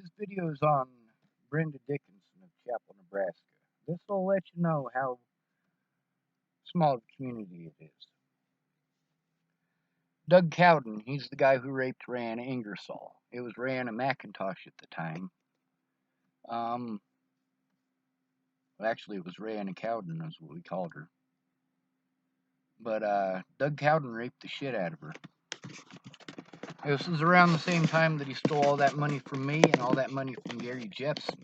This video is on Brenda Dickinson of Chapel, Nebraska. This will let you know how small the community it is. Doug Cowden, he's the guy who raped Ryan Ingersoll. It was Ryan McIntosh at the time. Well, actually, it was Ryan Cowden, is what we called her. But Doug Cowden raped the shit out of her. This was around the same time that he stole all that money from me and all that money from Gary Jepson.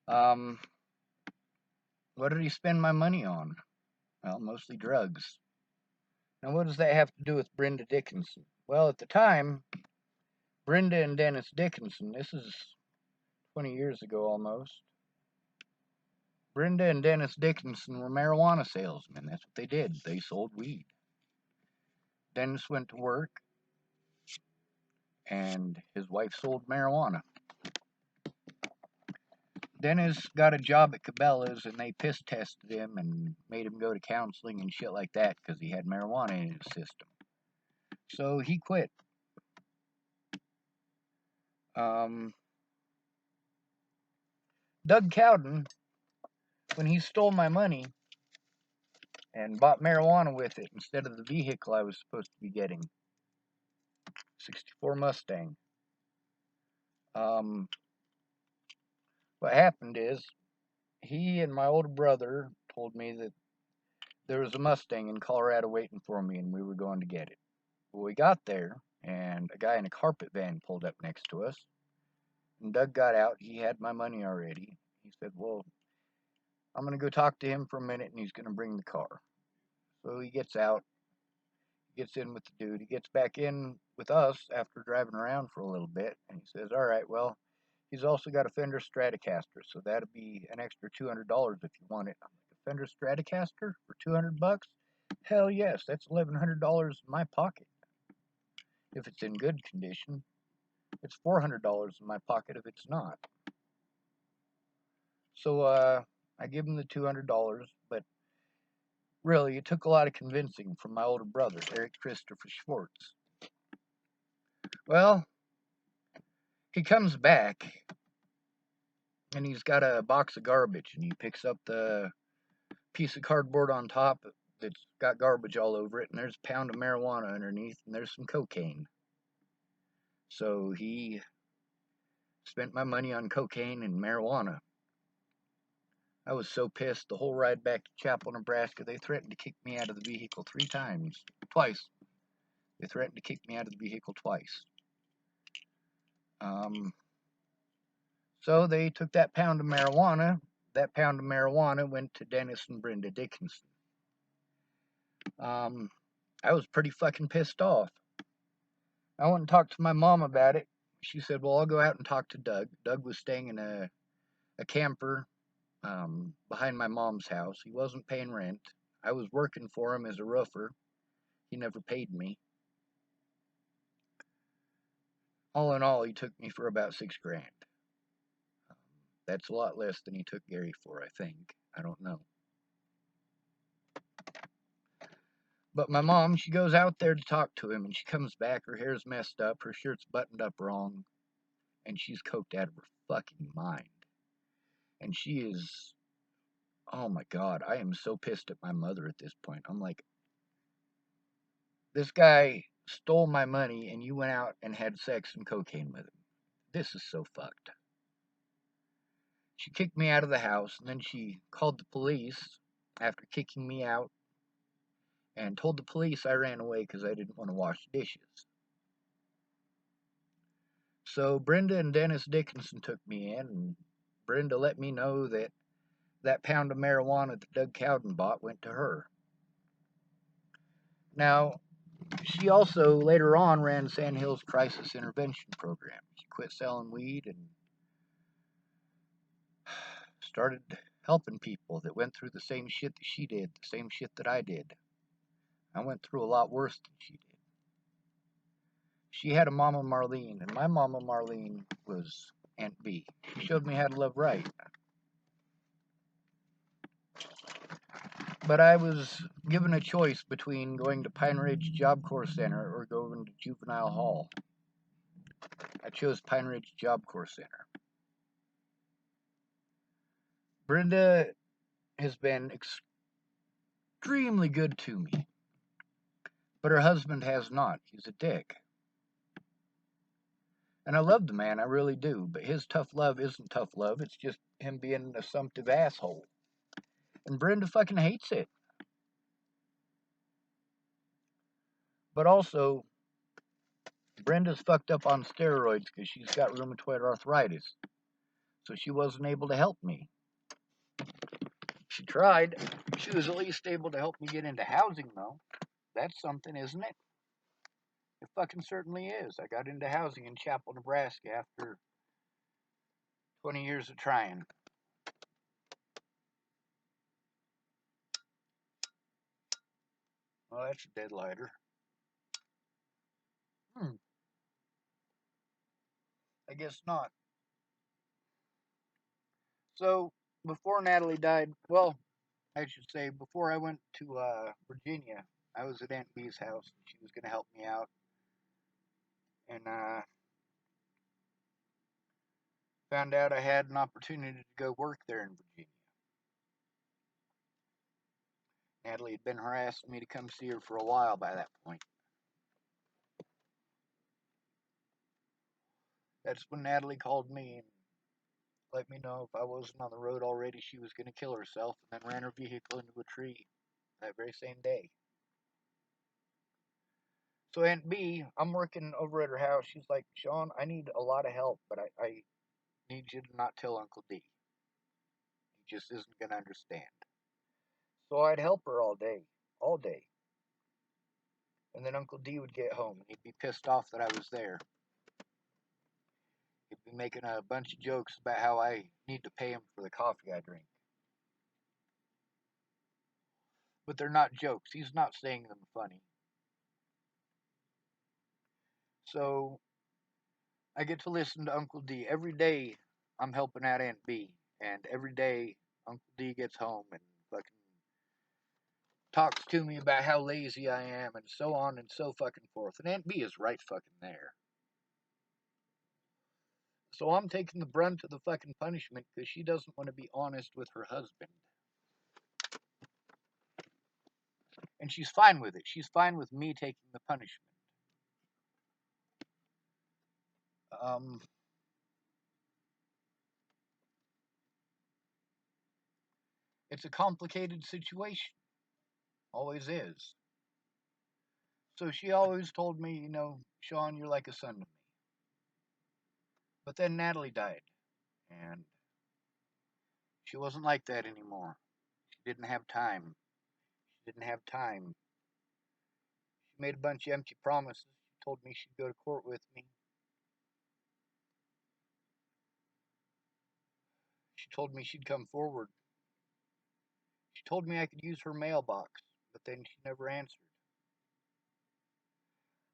What did he spend my money on? Well, mostly drugs. Now, what does that have to do with Brenda Dickinson? Well, at the time, Brenda and Dennis Dickinson, this is 20 years ago almost, Brenda and Dennis Dickinson were marijuana salesmen. That's what they did. They sold weed. Dennis went to work, and his wife sold marijuana. Dennis got a job at Cabela's, and they piss tested him and made him go to counseling and shit like that because he had marijuana in his system. So he quit. Doug Cowden, when he stole my money and bought marijuana with it instead of the vehicle I was supposed to be getting, 64 Mustang. What happened is, he and my older brother told me that there was a Mustang in Colorado waiting for me and we were going to get it. Well, we got there, and a guy in a carpet van pulled up next to us, and Doug got out. He had my money already. He said, well, I'm going to go talk to him for a minute, and he's going to bring the car. So he gets out, gets in with the dude. He gets back in with us after driving around for a little bit, and he says, all right, well, he's also got a Fender Stratocaster, so that'll be an extra $200 if you want it. I'm like, a Fender Stratocaster for $200? Hell yes, that's $1,100 in my pocket. If it's in good condition, it's $400 in my pocket if it's not. So I give him the $200, but really, it took a lot of convincing from my older brother, Eric Christopher Schwartz. Well, he comes back, and he's got a box of garbage, and he picks up the piece of cardboard on top that's got garbage all over it, and there's a pound of marijuana underneath, and there's some cocaine. So he spent my money on cocaine and marijuana. I was so pissed the whole ride back to Chapel, Nebraska. They threatened to kick me out of the vehicle twice. They threatened to kick me out of the vehicle twice. So they took that pound of marijuana. That pound of marijuana went to Dennis and Brenda Dickinson. I was pretty fucking pissed off. I went and talked to my mom about it. She said, well, I'll go out and talk to Doug. Doug was staying in a camper behind my mom's house. He wasn't paying rent. I was working for him as a roofer. He never paid me. All in all, he took me for about $6,000. That's a lot less than he took Gary for, I think. I don't know. But my mom, she goes out there to talk to him, and she comes back. Her hair's messed up. Her shirt's buttoned up wrong. And she's coked out of her fucking mind. And she is... Oh my God, I am so pissed at my mother at this point. I'm like, this guy stole my money, and you went out and had sex and cocaine with him. This is so fucked. She kicked me out of the house, and then she called the police after kicking me out and told the police I ran away because I didn't want to wash dishes. So Brenda and Dennis Dickinson took me in, and Brenda let me know that that pound of marijuana that Doug Cowden bought went to her. Now, she also later on ran Sand Hills Crisis Intervention Program. She quit selling weed and started helping people that went through the same shit that she did, the same shit that I did. I went through a lot worse than she did. She had a Mama Marlene, and my Mama Marlene was Aunt B. She showed me how to love right. But I was given a choice between going to Pine Ridge Job Corps Center or going to juvenile hall. I I chose Pine Ridge Job Corps Center. Brenda has been extremely good to me, but her husband has not. He's a dick. And I love the man, I really do, but his tough love isn't tough love, it's just him being an assumptive asshole. And Brenda fucking hates it. But also, Brenda's fucked up on steroids because she's got rheumatoid arthritis. So she wasn't able to help me. She tried. She was at least able to help me get into housing, though. That's something, isn't it? It fucking certainly is. I got into housing in Chapel, Nebraska after 20 years of trying. Well, that's a dead lighter. I guess not. So, before Natalie died, well, I should say, before I went to Virginia, I was at Aunt Bee's house. And she was going to help me out. And found out I had an opportunity to go work there in Virginia. Natalie had been harassing me to come see her for a while by that point. That's when Natalie called me and let me know if I wasn't on the road already, she was going to kill herself, and then ran her vehicle into a tree that very same day. So Aunt B, I'm working over at her house. She's like, Sean, I need a lot of help, but I need you to not tell Uncle D. He just isn't going to understand. So I'd help her all day, all day. And then Uncle D would get home, and he'd be pissed off that I was there. He'd be making a bunch of jokes about how I need to pay him for the coffee I drink. But they're not jokes. He's not saying them funny. So I get to listen to Uncle D every day. I'm helping out Aunt B, and every day Uncle D gets home and fucking talks to me about how lazy I am, and so on and so fucking forth. And Aunt B is right fucking there. So I'm taking the brunt of the fucking punishment because she doesn't want to be honest with her husband. And she's fine with it. She's fine with me taking the punishment. Um, it's a complicated situation. Always is. So she always told me, Sean, you're like a son to me. But then Natalie died, and she wasn't like that anymore. She didn't have time. She didn't have time. She made a bunch of empty promises. She told me she'd go to court with me. She told me she'd come forward. She told me I could use her mailbox, but then she never answered.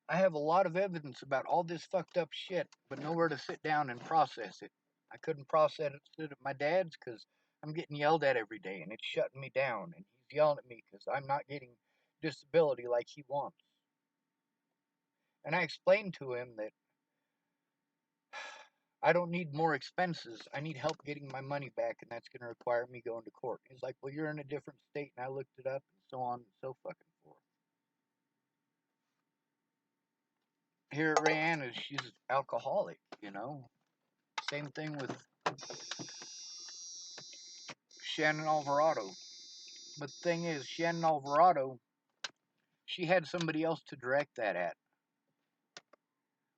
I have a lot of evidence about all this fucked up shit, but nowhere to sit down and process it. I couldn't process it at my dad's because I'm getting yelled at every day and it's shutting me down. And he's yelling at me because I'm not getting disability like he wants. And I explained to him that I don't need more expenses. I need help getting my money back, and that's going to require me going to court. He's like, well, you're in a different state, and I looked it up, and so on and so fucking forth. Here at Rayanna's, she's alcoholic, Same thing with Shannon Alvarado. But the thing is, Shannon Alvarado, she had somebody else to direct that at.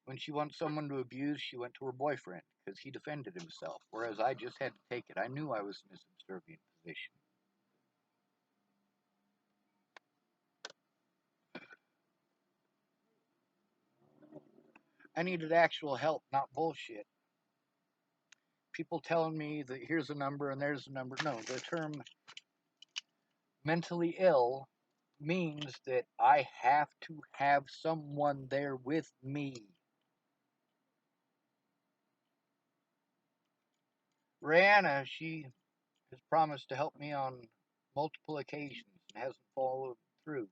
When she wants someone to abuse, she went to her boyfriend because he defended himself, whereas I just had to take it. I knew I was in a subservient position. I needed actual help, not bullshit. People telling me that here's a number and there's a number. No, the term mentally ill means that I have to have someone there with me. Rihanna, she has promised to help me on multiple occasions and hasn't followed through.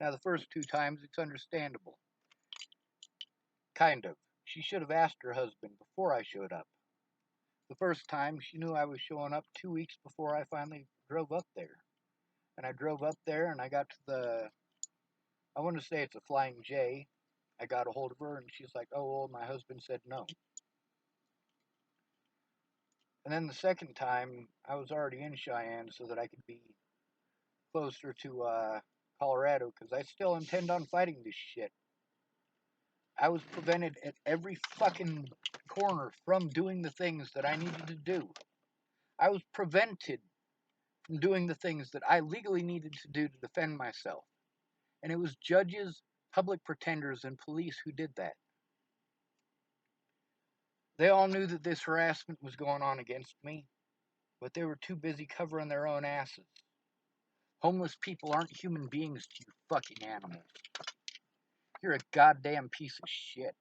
Now, the first two times, it's understandable. Kind of. She should have asked her husband before I showed up. The first time, she knew I was showing up 2 weeks before I finally drove up there. And I drove up there and I got to I want to say it's a Flying J. I got a hold of her and she's like, oh, well, my husband said no. And then the second time, I was already in Cheyenne so that I could be closer to Colorado because I still intend on fighting this shit. I was prevented at every fucking corner from doing the things that I needed to do. I was prevented from doing the things that I legally needed to do to defend myself. And it was judges, public pretenders, and police who did that. They all knew that this harassment was going on against me, but they were too busy covering their own asses. Homeless people aren't human beings to you fucking animals. You're a goddamn piece of shit.